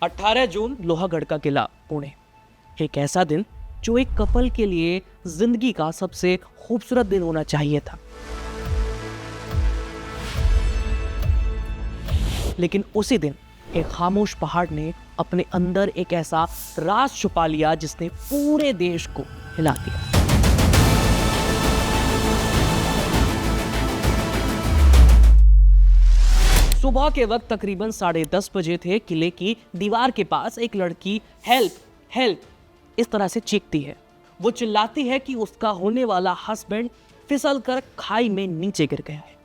18 जून, लोहागढ़ का किला, पुणे। एक ऐसा दिन जो एक कपल के लिए जिंदगी का सबसे खूबसूरत दिन होना चाहिए था। लेकिन उसी दिन एक खामोश पहाड़ ने अपने अंदर एक ऐसा राज छुपा लिया जिसने पूरे देश को हिला दिया। सुबह के वक्त तकरीबन 10:30 बजे थे। किले की दीवार के पास एक लड़की हेल्प हेल्प इस तरह से चीखती है। वो चिल्लाती है कि उसका होने वाला हस्बैंड फिसलकर खाई में नीचे गिर गया है।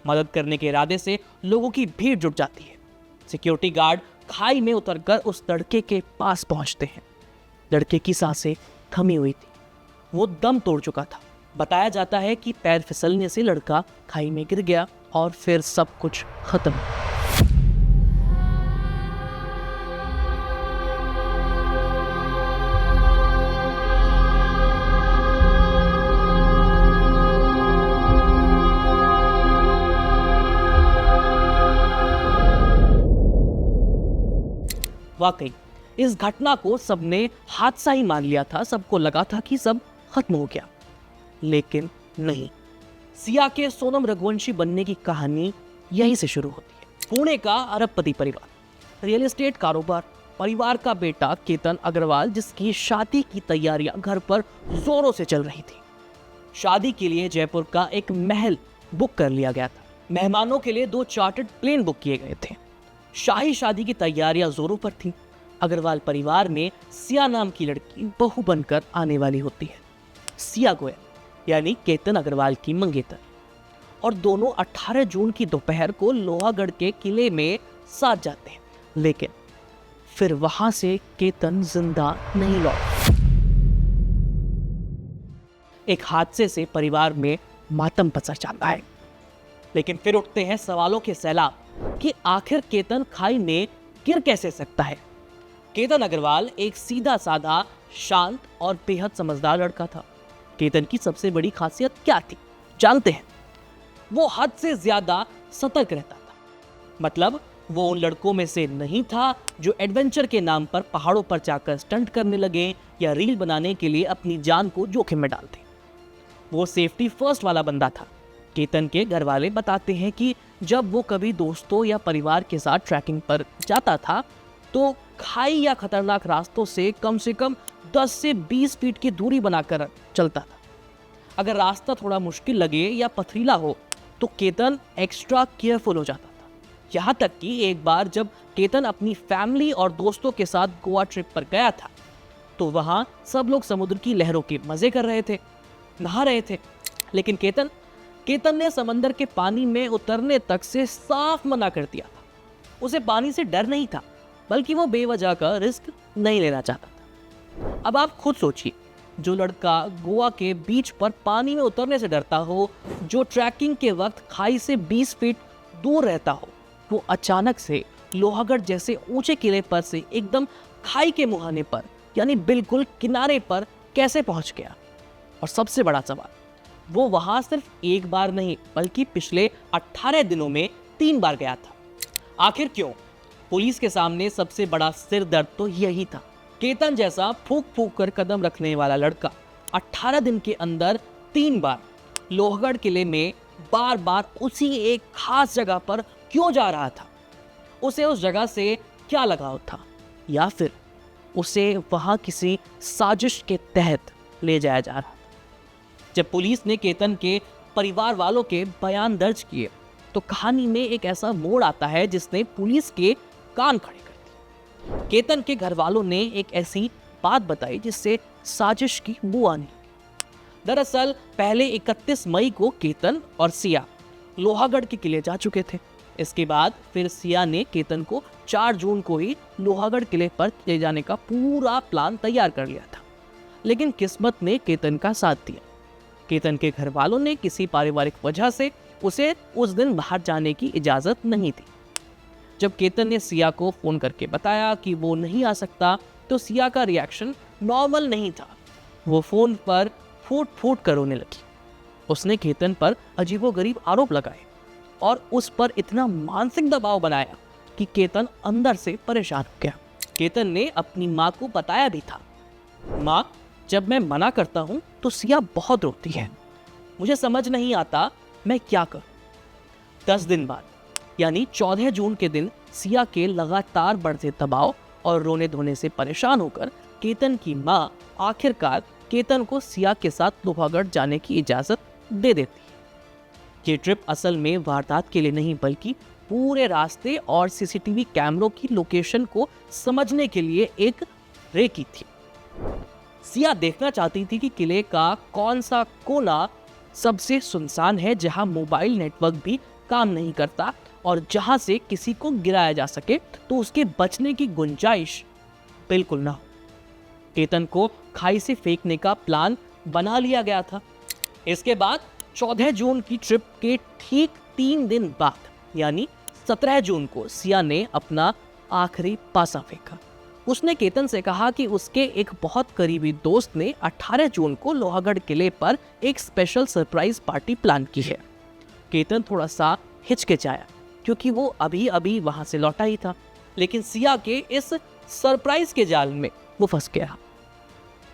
मदद करने के इरादे से लोगों की भीड़ जुट जाती है। सिक्योरिटी गार्ड खाई में उतरकर उस लड़के के पास पहुंचते हैं। लड़के की सांसें थमी हुई थी, वो दम तोड़ चुका था। बताया जाता है कि पैर फिसलने से लड़का खाई में गिर गया और फिर सब कुछ खत्म। वाकई इस घटना को सबने हादसा ही मान लिया था। सबको लगा था कि सब खत्म हो गया, लेकिन नहीं। सिया के सोनम रघुवंशी बनने की कहानी यहीं से शुरू होती है। पुणे का अरबपति परिवार, रियल एस्टेट कारोबार, परिवार का बेटा केतन अग्रवाल, जिसकी शादी की तैयारियां घर पर जोरों से चल रही थी। शादी के लिए जयपुर का एक महल बुक कर लिया गया था। मेहमानों के लिए 2 चार्टर्ड प्लेन बुक किए गए थे। शाही शादी की तैयारियां जोरों पर थीं। अग्रवाल परिवार में सिया नाम की लड़की बहू बनकर आने वाली होती है। सिया गोयल यानी केतन अग्रवाल की मंगेतर, और दोनों 18 जून की दोपहर को लोहागढ़ के किले में साथ जाते हैं। लेकिन फिर वहां से केतन जिंदा नहीं लौटा। एक हादसे से परिवार में मातम पसर जाता है। लेकिन फिर उठते हैं सवालों के सैलाब कि आखिर केतन खाई में गिर कैसे सकता है। केतन अग्रवाल एक सीधा साधा, शांत और बेहद समझदार लड़का था। केतन की सबसे बड़ी खासियत क्या थी जानते हैं? वो हद से ज्यादा सतर्क रहता था। मतलब वो उन लड़कों में से नहीं था जो एडवेंचर के नाम पर पहाड़ों पर जाकर स्टंट करने लगे या रील बनाने के लिए अपनी जान को जोखिम में डालते। वो सेफ्टी फर्स्ट वाला बंदा था। केतन के घर वाले बताते हैं कि जब वो कभी दोस्तों या परिवार के साथ ट्रैकिंग पर जाता था तो खाई या खतरनाक रास्तों से कम 10 से 20 फीट की दूरी बनाकर चलता था। अगर रास्ता थोड़ा मुश्किल लगे या पथरीला हो तो केतन एक्स्ट्रा केयरफुल हो जाता था। यहाँ तक कि एक बार जब केतन अपनी फैमिली और दोस्तों के साथ गोवा ट्रिप पर गया था तो वहाँ सब लोग समुद्र की लहरों के मजे कर रहे थे, नहा रहे थे। लेकिन केतन ने समंदर के पानी में उतरने तक से साफ मना कर दिया था। उसे पानी से डर नहीं था, बल्कि वो बेवजह का रिस्क नहीं लेना चाहता था। अब आप खुद सोचिए, जो लड़का गोवा के बीच पर पानी में उतरने से डरता हो, जो ट्रैकिंग के वक्त खाई से 20 फीट दूर रहता हो, वो अचानक से लोहागढ़ जैसे ऊंचे किले पर से एकदम खाई के मुहाने पर यानी बिल्कुल किनारे पर कैसे पहुंच गया? और सबसे बड़ा सवाल, वो वहां सिर्फ एक बार नहीं बल्कि पिछले 18 दिनों में 3 बार गया था। आखिर क्यों? पुलिस के सामने सबसे बड़ा सिर दर्द तो यही था। केतन जैसा फूक फूक कर कदम रखने वाला लड़का 18 दिन के अंदर 3 बार लोहगढ़ किले में बार बार उसी एक खास जगह पर क्यों जा रहा था? उसे उस जगह से क्या लगाव था, या फिर उसे वहां किसी साजिश के तहत ले जाया जा रहा था? जब पुलिस ने केतन के परिवार वालों के बयान दर्ज किए तो कहानी में एक ऐसा मोड़ आता है जिसने पुलिस के कान खड़े कर दिए। केतन के घर वालों ने एक ऐसी बात बताई जिससे साजिश की बू आने लगी। दरअसल पहले 31 मई को केतन और सिया लोहागढ़ के किले जा चुके थे। इसके बाद फिर सिया ने केतन को 4 जून को ही लोहागढ़ किले पर ले जाने का पूरा प्लान तैयार कर लिया था। लेकिन किस्मत ने केतन का साथ दिया। केतन के घर वालों ने किसी पारिवारिक वजह से उसे उस दिन बाहर जाने की इजाजत नहीं दी। जब केतन ने सिया को फोन करके बताया कि वो नहीं आ सकता तो सिया का रिएक्शन नॉर्मल नहीं था। वो फोन पर फूट फूट कर रोने लगी। उसने केतन पर अजीबोगरीब आरोप लगाए और उस पर इतना मानसिक दबाव बनाया कि केतन अंदर से परेशान हो गया। केतन ने अपनी माँ को बताया भी था। माँ, जब मैं मना करता हूँ तो सिया बहुत रोती है, मुझे समझ नहीं आता मैं क्या करूँ। 10 दिन बाद यानी 14 जून के दिन सिया के लगातार बढ़ते दबाव और रोने धोने से परेशान होकर केतन की माँ आखिरकार केतन को सिया के साथ लोहागढ़ जाने की इजाजत दे देती है। ये ट्रिप असल में वारदात के लिए नहीं बल्कि पूरे रास्ते और सीसीटीवी कैमरों की लोकेशन को समझने के लिए एक रेकी थी। सिया देखना चाहती थी कि किले का कौन सा कोना सबसे सुनसान है, जहां मोबाइल नेटवर्क भी काम नहीं करता और जहां से किसी को गिराया जा सके तो उसके बचने की गुंजाइश बिल्कुल ना हो। केतन को खाई से फेंकने का प्लान बना लिया गया था। इसके बाद 14 जून की ट्रिप के ठीक 3 दिन बाद यानी 17 जून को सिया ने अपना आखिरी पासा फेंका। उसने केतन से कहा कि उसके एक बहुत करीबी दोस्त ने 18 जून को लोहागढ़ किले पर एक स्पेशल सरप्राइज पार्टी प्लान की है। केतन थोड़ा सा हिचकिचाया क्योंकि वो अभी अभी वहां से लौटा ही था, लेकिन सिया के इस सरप्राइज के जाल में वो फंस गया।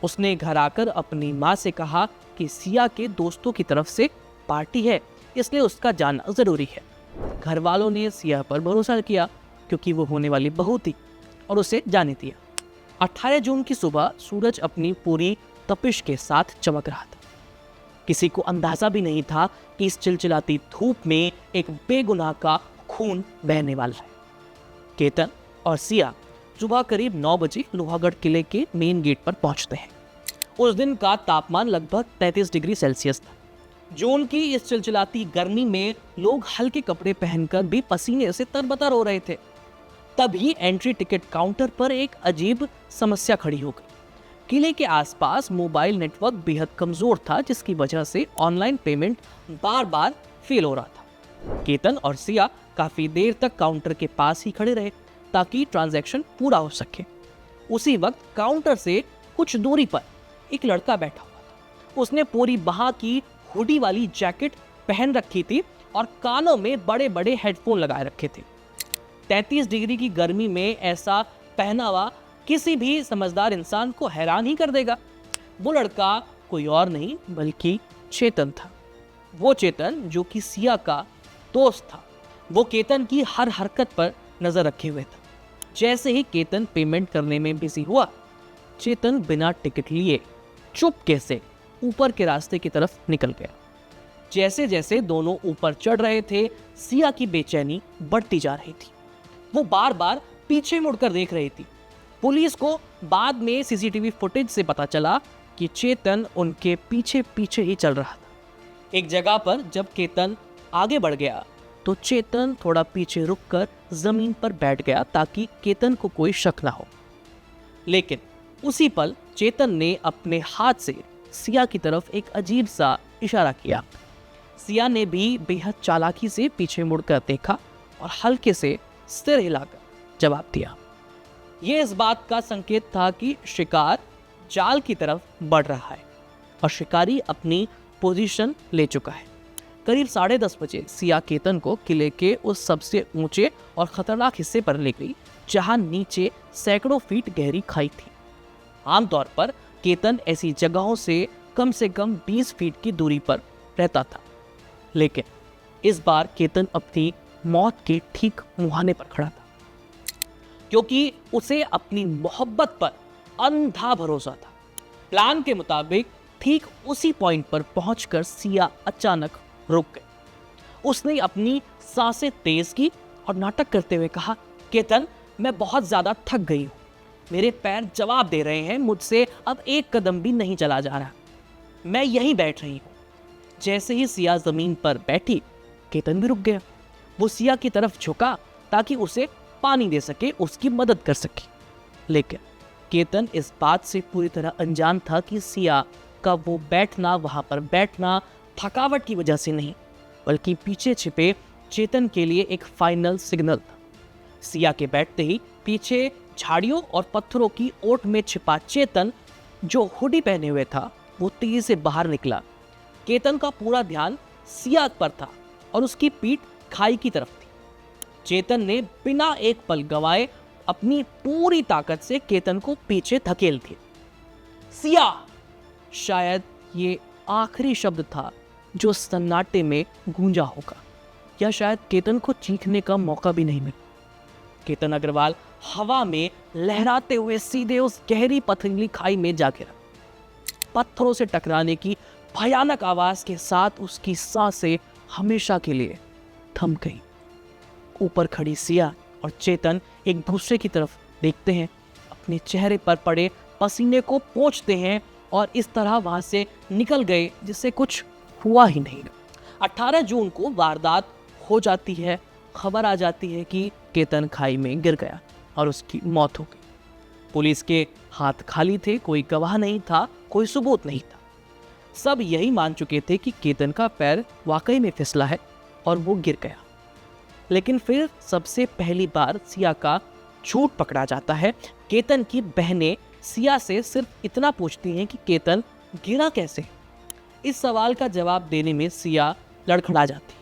उसने घर आकर अपनी माँ से कहा कि सिया के दोस्तों की तरफ से पार्टी है, इसलिए उसका जाना जरूरी है। घर वालों ने सिया पर भरोसा किया क्योंकि वो होने वाली बहू थी और उसे जाने दिया। 18 जून की सुबह सूरज अपनी पूरी तपिश के साथ चमक रहा था। किसी को अंदाजा भी नहीं था कि इस चिलचिलाती धूप में एक बेगुनाह का खून बहने वाला है। केतन और सिया सुबह करीब 9 बजे लोहागढ़ किले के मेन गेट पर पहुंचते हैं। उस दिन का तापमान लगभग 33 डिग्री सेल्सियस था। जून की इस चिलचिलाती गर्मी में लोग हल्के कपड़े पहनकर भी पसीने से तरबतर हो रहे थे। तभी एंट्री टिकट काउंटर पर एक अजीब समस्या खड़ी हो गई। किले के आसपास मोबाइल नेटवर्क बेहद कमजोर था, जिसकी वजह से ऑनलाइन पेमेंट बार बार फेल हो रहा था। केतन और सिया काफी देर तक काउंटर के पास ही खड़े रहे ताकि ट्रांजैक्शन पूरा हो सके। उसी वक्त काउंटर से कुछ दूरी पर एक लड़का बैठा हुआ था। उसने पूरी बाह की हुडी वाली जैकेट पहन रखी थी और कानों में बड़े बड़े हेडफोन लगाए रखे थे। 33 डिग्री की गर्मी में ऐसा पहनावा किसी भी समझदार इंसान को हैरान ही कर देगा। वो लड़का कोई और नहीं बल्कि चेतन था। वो चेतन जो कि सिया का दोस्त था। वो केतन की हर हरकत पर नजर रखे हुए था। जैसे ही केतन पेमेंट करने में बिजी हुआ, चेतन बिना टिकट लिए चुपके से ऊपर के रास्ते की तरफ निकल गया। जैसे जैसे दोनों ऊपर चढ़ रहे थे, सिया की बेचैनी बढ़ती जा रही थी। वो बार बार पीछे मुड़कर देख रही थी। पुलिस को बाद में सीसीटीवी फुटेज से पता चला कि चेतन उनके पीछे पीछे ही चल रहा था। एक जगह पर जब केतन आगे बढ़ गया तो चेतन थोड़ा पीछे रुककर जमीन पर बैठ गया ताकि केतन को कोई शक ना हो। लेकिन उसी पल चेतन ने अपने हाथ से सिया की तरफ एक अजीब सा इशारा किया। सिया ने भी बेहद चालाकी से पीछे मुड़कर देखा और हल्के से सिर हिलाकर जवाब दिया। यह इस बात का संकेत था कि शिकार जाल की तरफ बढ़ रहा है और शिकारी अपनी पोजीशन ले चुका है। करीब 10:30 बजे सिया केतन को किले के उस सबसे ऊंचे और खतरनाक हिस्से पर ले गई जहां नीचे सैकड़ों फीट गहरी खाई थी। आमतौर पर केतन ऐसी जगहों से कम 20 फीट की दूरी पर रहता था, लेकिन इस बार केतन अपनी मौत के ठीक मुहाने पर खड़ा था क्योंकि उसे अपनी मोहब्बत पर अंधा भरोसा था। प्लान के मुताबिक ठीक उसी पॉइंट पर पहुंचकर सिया अचानक रुक गई। उसने अपनी सांसें तेज की और नाटक करते हुए कहा, केतन, मैं बहुत ज्यादा थक गई हूं। मेरे पैर जवाब दे रहे हैं, मुझसे अब एक कदम भी नहीं चला जा रहा। मैं यहीं बैठ रही हूं। जैसे ही सिया जमीन पर बैठी, केतन भी रुक गया। वो सिया की तरफ झुका ताकि उसे पानी दे सके, उसकी मदद कर सके। लेकिन केतन इस बात से पूरी तरह अनजान था कि सिया का वो बैठना, वहां पर बैठना थकावट की वजह से नहीं बल्कि पीछे छिपे चेतन के लिए एक फाइनल सिग्नल था। सिया के बैठते ही पीछे झाड़ियों और पत्थरों की ओट में छिपा चेतन, जो हुडी पहने हुए था, वो तेजी से बाहर निकला। केतन का पूरा ध्यान सिया पर था और उसकी पीठ खाई की तरफ थी। चेतन ने बिना एक पल गवाए अपनी पूरी ताकत से केतन को पीछे धकेल दिया। सिया! शायद ये आखिरी शब्द था जो सन्नाटे में गूंजा होगा, या शायद केतन को चीखने का मौका भी नहीं मिला। केतन अग्रवाल हवा में लहराते हुए सीधे उस गहरी पथरीली खाई में जा गिरा। पत्थरों से टकराने की भयानक आवाज के साथ उसकी सांसें हमेशा के लिए थम गई। ऊपर खड़ी सिया और चेतन एक दूसरे की तरफ देखते हैं, अपने चेहरे पर पड़े पसीने को पोंछते हैं और इस तरह वहां से निकल गए जिससे कुछ हुआ ही नहीं। 18 जून को वारदात हो जाती है। खबर आ जाती है कि केतन खाई में गिर गया और उसकी मौत हो गई। पुलिस के हाथ खाली थे, कोई गवाह नहीं था, कोई सबूत नहीं था। सब यही मान चुके थे कि केतन का पैर वाकई में फिसला है और वो गिर गया। लेकिन फिर सबसे पहली बार सिया का झूठ पकड़ा जाता है। केतन की बहनें सिया से सिर्फ इतना पूछती हैं कि केतन गिरा कैसे। इस सवाल का जवाब देने में सिया लड़खड़ा जाती है।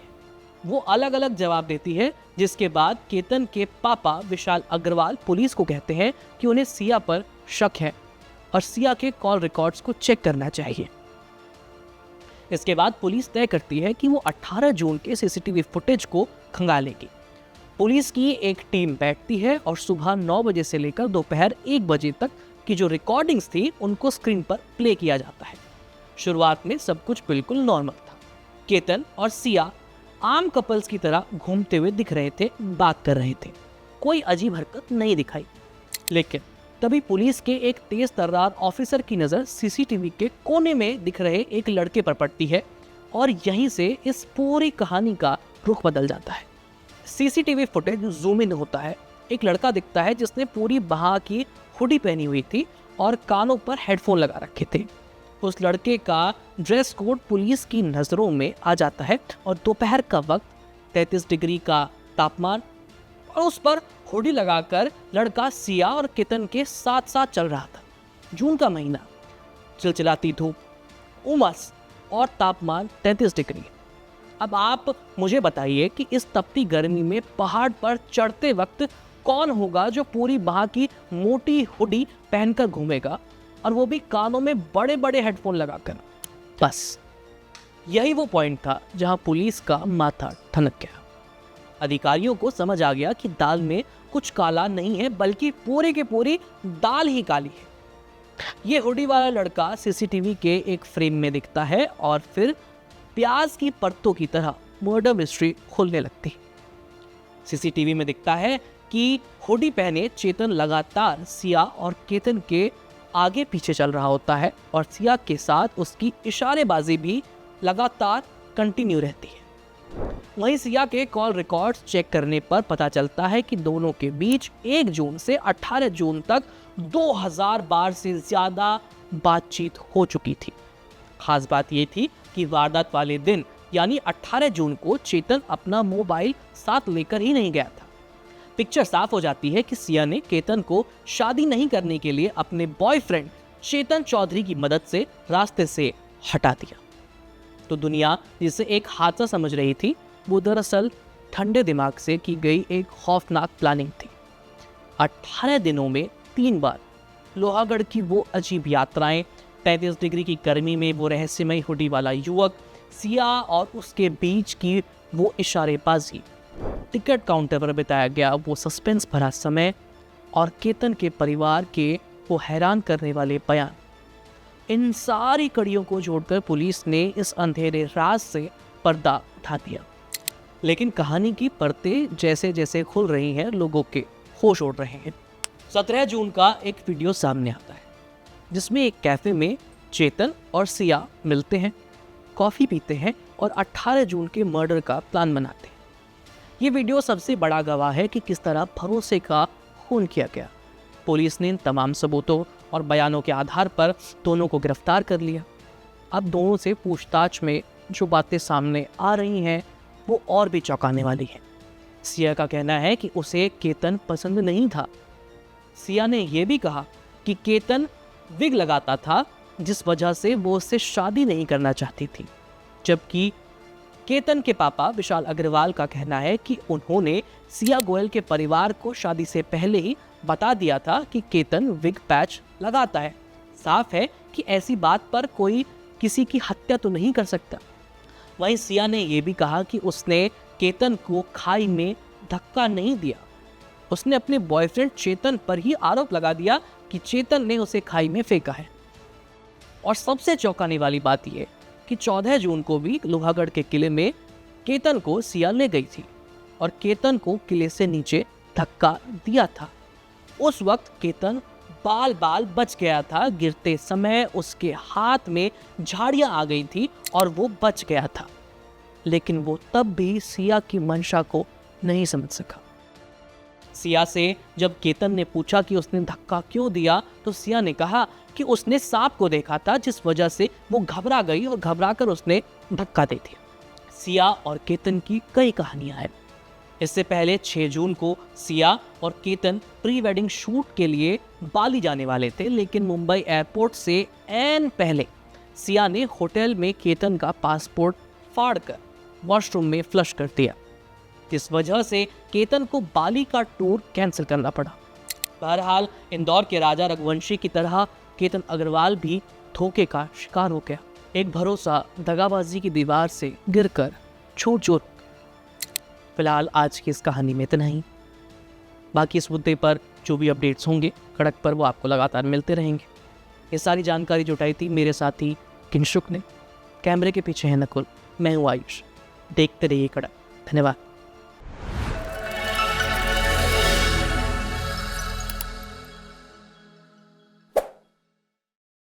वो अलग अलग जवाब देती है, जिसके बाद केतन के पापा विशाल अग्रवाल पुलिस को कहते हैं कि उन्हें सिया पर शक है और सिया के कॉल रिकॉर्ड्स को चेक करना चाहिए। इसके बाद पुलिस तय करती है कि वो 18 जून के सीसीटीवी फुटेज को खंगालेगी। पुलिस की एक टीम बैठती है और सुबह 9 बजे से लेकर दोपहर 1 बजे तक की जो रिकॉर्डिंग्स थी उनको स्क्रीन पर प्ले किया जाता है। शुरुआत में सब कुछ बिल्कुल नॉर्मल था। केतन और सिया आम कपल्स की तरह घूमते हुए दिख रहे थे, बात कर रहे थे, कोई अजीब हरकत नहीं दिखाई। लेकिन तभी पुलिस के एक तेज तर्रार ऑफिसर की नज़र सीसीटीवी के कोने में दिख रहे एक लड़के पर पड़ती है और यहीं से इस पूरी कहानी का रुख बदल जाता है। सीसीटीवी फुटेज जूम इन होता है। एक लड़का दिखता है जिसने पूरी बाह की हुडी पहनी हुई थी और कानों पर हेडफोन लगा रखे थे। उस लड़के का ड्रेस कोड पुलिस की नज़रों में आ जाता है और दोपहर का वक्त, 33 डिग्री का तापमान, और उस पर हुडी लगाकर लड़का सिया और केतन के साथ साथ चल रहा था। जून का महीना, चिलचिलाती धूप, उमस और तापमान 33 डिग्री। अब आप मुझे बताइए कि इस तपती गर्मी में पहाड़ पर चढ़ते वक्त कौन होगा जो पूरी बाह की मोटी हुडी पहनकर घूमेगा, और वो भी कानों में बड़े बड़े हेडफोन लगाकर। बस यही वो पॉइंट था जहां पुलिस का माथा ठनक गया। अधिकारियों को समझ आ गया कि दाल में कुछ काला नहीं है, बल्कि पूरी की पूरी दाल ही काली है। ये हुडी वाला लड़का सीसीटीवी के एक फ्रेम में दिखता है और फिर प्याज की परतों की तरह मर्डर मिस्ट्री खुलने लगती है। सीसीटीवी में दिखता है कि हुडी पहने चेतन लगातार सिया और केतन के आगे पीछे चल रहा होता है और सिया के साथ उसकी इशारेबाजी भी लगातार कंटिन्यू रहती है। वहीं सिया के कॉल रिकॉर्ड्स चेक करने पर पता चलता है कि दोनों के बीच 1 जून से 18 जून तक 2000 बार से ज़्यादा बातचीत हो चुकी थी। खास बात यह थी कि वारदात वाले दिन यानी 18 जून को चेतन अपना मोबाइल साथ लेकर ही नहीं गया था। पिक्चर साफ हो जाती है कि सिया ने केतन को शादी नहीं करने के लिए अपने बॉयफ्रेंड चेतन चौधरी की मदद से रास्ते से हटा दिया। तो दुनिया जिसे एक हादसा समझ रही थी, वो दरअसल ठंडे दिमाग से की गई एक खौफनाक प्लानिंग थी। 18 दिनों में 3 बार लोहागढ़ की वो अजीब यात्राएं, 33 डिग्री की गर्मी में वो रहस्यमय हुडी वाला युवक, सिया और उसके बीच की वो इशारेबाजी, टिकट काउंटर पर बिताया गया वो सस्पेंस भरा समय और केतन के परिवार के वो हैरान करने वाले बयान, इन सारी कड़ियों को जोड़कर पुलिस ने इस अंधेरे राज से पर्दा उठा दिया। लेकिन कहानी की परतें जैसे जैसे खुल रही हैं, लोगों के होश उड़ रहे हैं। 17 जून का एक वीडियो सामने आता है जिसमें एक कैफे में चेतन और सिया मिलते हैं, कॉफ़ी पीते हैं और 18 जून के मर्डर का प्लान बनाते हैं। ये वीडियो सबसे बड़ा गवाह है कि किस तरह भरोसे का खून किया गया। पुलिस ने इन तमाम सबूतों और बयानों के आधार पर दोनों को गिरफ्तार कर लिया। अब दोनों से पूछताछ में जो बातें सामने आ रही हैं वो और भी चौंकाने वाली हैं। सिया का कहना है कि उसे केतन पसंद नहीं था। सिया ने यह भी कहा कि केतन विग लगाता था, जिस वजह से वो उससे शादी नहीं करना चाहती थी। जबकि केतन के पापा विशाल अग्रवाल का कहना है कि उन्होंने सिया गोयल के परिवार को शादी से पहले ही बता दिया था कि केतन विग पैच लगाता है। साफ है कि ऐसी बात पर कोई किसी की हत्या तो नहीं कर सकता। वहीं सिया ने यह भी कहा कि उसने केतन को खाई में धक्का नहीं दिया। उसने अपने बॉयफ्रेंड चेतन पर ही आरोप लगा दिया कि चेतन ने उसे खाई में फेंका है। और सबसे चौंकाने वाली बात यह कि 14 जून को भी लोहागढ़ के किले में केतन को सिया ले गई थी और केतन को किले से नीचे धक्का दिया था। उस वक्त केतन बाल बाल बच गया था। गिरते समय उसके हाथ में झाड़ियां आ गई थी और वो बच गया था, लेकिन वो तब भी सिया की मंशा को नहीं समझ सका। सिया से जब केतन ने पूछा कि उसने धक्का क्यों दिया, तो सिया ने कहा कि उसने सांप को देखा था, जिस वजह से वो घबरा गई और घबराकर उसने धक्का दे दिया। सिया और केतन की कई कहानियां हैं। इससे पहले 6 जून को सिया और केतन प्री वेडिंग शूट के लिए बाली जाने वाले थे, लेकिन मुंबई एयरपोर्ट से ऐन पहले सिया ने होटल में केतन का पासपोर्ट फाड़कर वॉशरूम में फ्लश कर दिया। इस वजह से केतन को बाली का टूर कैंसिल करना पड़ा। बहरहाल इंदौर के राजा रघुवंशी की तरह केतन अग्रवाल भी धोखे का शिकार हो गया। एक भरोसा दगाबाजी की दीवार से गिरकर छोड़ छोड़। फिलहाल आज की इस कहानी में इतना ही। बाकी इस मुद्दे पर जो भी अपडेट्स होंगे कड़क पर, वो आपको लगातार मिलते रहेंगे। ये सारी जानकारी जुटाई थी मेरे साथी किंशुक ने। कैमरे के पीछे है नकुल, मैं हूँ आयुष। देखते रहिए कड़क। धन्यवाद।